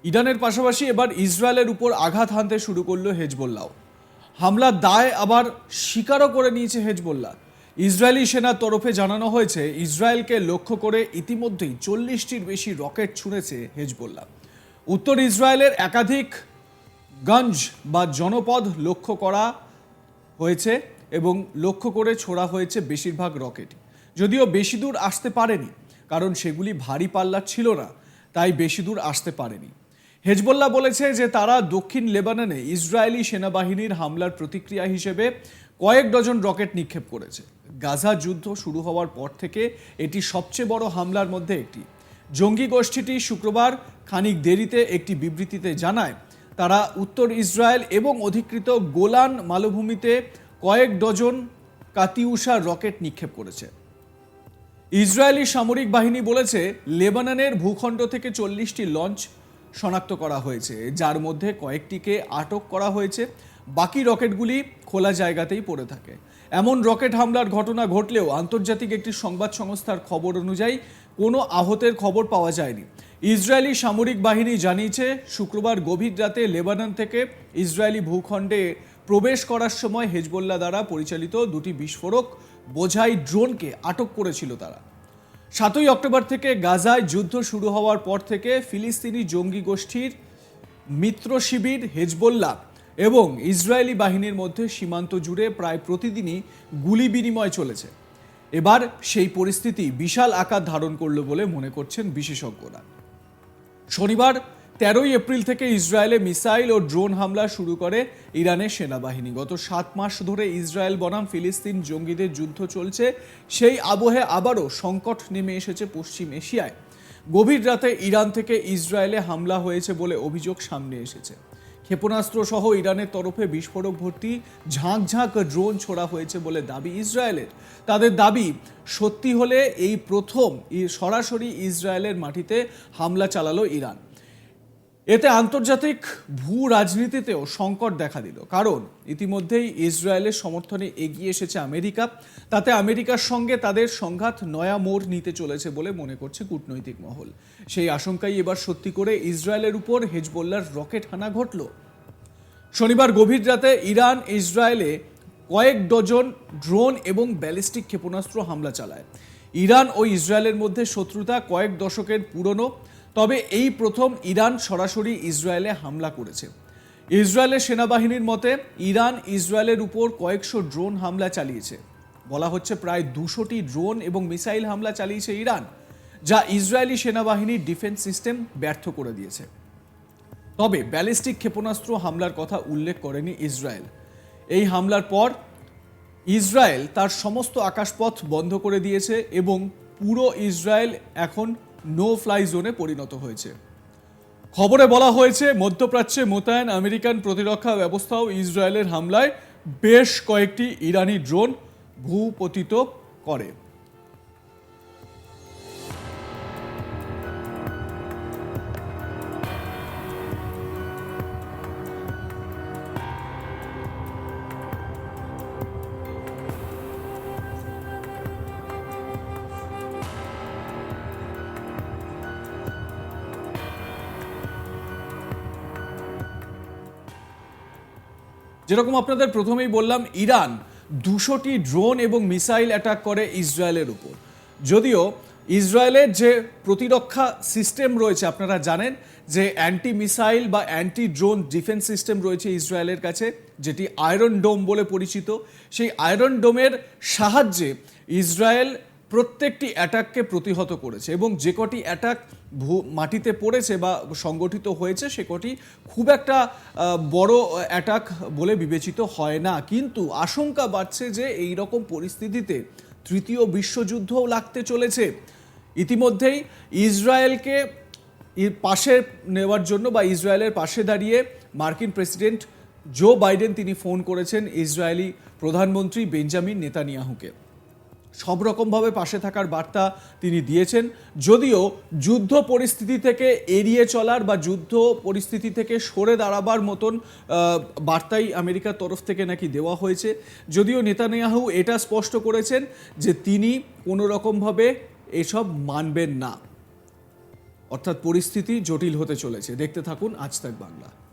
ইরানের পাশাপাশি এবার ইসরায়েলের উপর আঘাত হানতে শুরু করলো হেজবুল্লাহ। হামলার দায় আবার স্বীকারও করে নিয়েছে হেজবুল্লাহ। ইসরায়েলি সেনার তরফে জানানো হয়েছে ইসরায়েলকে লক্ষ্য করে ইতিমধ্যেই 40টির বেশি রকেট ছুঁড়েছে হেজবুল্লাহ। উত্তর ইসরায়েলের একাধিক গঞ্জ বা জনপদ লক্ষ্য করা হয়েছে এবং লক্ষ্য করে ছোড়া হয়েছে বেশিরভাগ রকেটই। যদিও বেশি দূর আসতে পারেনি, কারণ সেগুলি ভারী পাল্লার ছিল না, তাই বেশি দূর আসতে পারেনি। হেজবুল্লাহ বলেছে যে তারা দক্ষিণ লেবাননে ইসরায়েলি সেনাবাহিনীর হামলার প্রতিক্রিয়া হিসেবে কয়েক ডজন রকেট নিক্ষেপ করেছে। গাজা যুদ্ধ শুরু হওয়ার পর থেকে এটি সবচেয়ে বড় হামলার মধ্যে একটি। জঙ্গি গোষ্ঠীটি শুক্রবার খানিক দেরিতে একটি বিবৃতিতে জানায় তারা উত্তর ইসরায়েল এবং অধিকৃত গোলান মালভূমিতে কয়েক ডজন কাতিউষা রকেট নিক্ষেপ করেছে। ইসরায়েলি সামরিক বাহিনী বলেছে লেবাননের ভূখণ্ড থেকে 40টি লঞ্চ শনাক্ত করা হয়েছে, যার মধ্যে কয়েকটিকে আটক করা হয়েছে। বাকি রকেটগুলি খোলা জায়গাতেই পড়ে থাকে। এমন রকেট হামলার ঘটনা ঘটলেও আন্তর্জাতিক একটি সংবাদ সংস্থার খবর অনুযায়ী কোনো আহতের খবর পাওয়া যায়নি। ইসরায়েলি সামরিক বাহিনী জানিয়েছে শুক্রবার গভীর রাতে লেবানন থেকে ইসরায়েলি ভূখণ্ডে প্রবেশ করার সময় হেজবুল্লাহ দ্বারা পরিচালিত দুটি বিস্ফোরক বোঝাই ড্রোনকে আটক করেছিল তারা। 7ই অক্টোবর থেকে গাজায় যুদ্ধ শুরু হওয়ার পর থেকে ফিলিস্তিনি জঙ্গি গোষ্ঠীর মিত্র শিবির হেজবুল্লাহ এবং ইসরায়েলি বাহিনীর মধ্যে সীমান্ত জুড়ে প্রায় প্রতিদিনই গুলি বিনিময় চলেছে। এবার সেই পরিস্থিতি বিশাল আকার ধারণ করল বলে মনে করছেন বিশেষজ্ঞরা। শনিবার 13ই এপ্রিল থেকে ইসরায়েলে মিসাইল ও ড্রোন হামলা শুরু করে ইরানের সেনাবাহিনী। গত 7 মাস ধরে ইসরায়েল বনাম ফিলিস্তিন জঙ্গিদের যুদ্ধ চলছে। সেই আবহে আবারও সংকট নেমে এসেছে পশ্চিম এশিয়ায়। গভীর রাতে ইরান থেকে ইসরায়েলে হামলা হয়েছে বলে অভিযোগ সামনে এসেছে। ক্ষেপণাস্ত্র সহ ইরানের তরফে বিস্ফোরক ভর্তি ঝাঁক ঝাঁক ড্রোন ছোড়া হয়েছে বলে দাবি ইসরায়েলের। তাদের দাবি সত্যি হলে এই প্রথম সরাসরি ইসরায়েলের মাটিতে হামলা চালালো ইরান। এতে আন্তর্জাতিক ভূ রাজনীতিতেও সংকট দেখা দিল, কারণ ইতিমধ্যেই ইসরায়েলের সমর্থনে এগিয়ে এসেছে আমেরিকা। তাতে আমেরিকার সঙ্গে তাদের সংঘাত নয়া মোড় নিতে চলেছে বলে মনে করছে কূটনৈতিক মহল। সেই আশঙ্কাই এবার সত্যি করে ইসরায়েলের উপর হেজবুল্লাহর রকেট হানা ঘটল। শনিবার গভীর রাতে ইরান ইসরায়েলে কয়েক ডজন ড্রোন এবং ব্যালিস্টিক ক্ষেপণাস্ত্র হামলা চালায়। ইরান ও ইসরায়েলের মধ্যে শত্রুতা কয়েক দশকের পুরনো, তবে এই প্রথম ইরান সরাসরি ইসরায়েলে হামলা করেছে। ইসরায়েলের সেনাবাহিনীর মতে ইরান ইসরায়েলের উপর কয়েকশো ড্রোন হামলা চালিয়েছে। বলা হচ্ছে প্রায় 200টি ড্রোন এবং মিসাইল হামলা চালিয়েছে ইরান, যা ইসরায়েলি সেনাবাহিনীর ডিফেন্স সিস্টেম ব্যর্থ করে দিয়েছে। তবে ব্যালিস্টিক ক্ষেপণাস্ত্র হামলার কথা উল্লেখ করেনি ইসরায়েল। এই হামলার পর ইসরায়েল তার সমস্ত আকাশপথ বন্ধ করে দিয়েছে এবং পুরো ইসরায়েল এখন নো ফ্লাই জোনে পরিণত হয়েছে। খবরে বলা হয়েছে মধ্যপ্রাচ্যে মোতায়েন আমেরিকান প্রতিরক্ষা ব্যবস্থাও ইসরায়েলের হামলায় বেশ কয়েকটি ইরানি ড্রোন ভূপতিত করে। যেরকম আপনাদের প্রথমেই বললাম, ইরান 200টি ড্রোন এবং মিসাইল অ্যাটাক করে ইসরায়েলের উপর। যদিও ইসরায়েলের যে প্রতিরক্ষা সিস্টেম রয়েছে, আপনারা জানেন যে অ্যান্টি মিসাইল বা অ্যান্টি ড্রোন ডিফেন্স সিস্টেম রয়েছে ইসরায়েলের কাছে, যেটি আয়রন ডোম বলে পরিচিত। সেই আয়রন ডোমের সাহায্যে ইসরায়েল প্রত্যেকটি অ্যাটাককে প্রতিহত করেছে এবং যে কটি অ্যাটাক মাটিতে পড়েছে বা সংগঠিত হয়েছে সে কটি খুব একটা বড় অ্যাটাক বলে বিবেচিত হয় না। কিন্তু আশঙ্কা বাড়ছে যে এই রকম পরিস্থিতিতে তৃতীয় বিশ্বযুদ্ধও লাগতে চলেছে। ইতিমধ্যেই ইসরায়েলকে পাশে নেওয়ার জন্য বা ইসরায়েলের পাশে দাঁড়িয়ে মার্কিন প্রেসিডেন্ট জো বাইডেন তিনি ফোন করেছেন ইসরায়েলি প্রধানমন্ত্রী বেঞ্জামিন নেতানিয়াহুকে। সব রকমভাবে পাশে থাকার বার্তা তিনি দিয়েছেন। যদিও যুদ্ধ পরিস্থিতি থেকে এড়িয়ে চলার বা যুদ্ধ পরিস্থিতি থেকে সরে দাঁড়াবার মতন বার্তাই আমেরিকার তরফ থেকে নাকি দেওয়া হয়েছে। যদিও নেতানিয়াহু এটা স্পষ্ট করেছেন যে তিনি কোনো রকমভাবে এসব মানবেন না। অর্থাৎ পরিস্থিতি জটিল হতে চলেছে। দেখতে থাকুন আজ তাক বাংলা।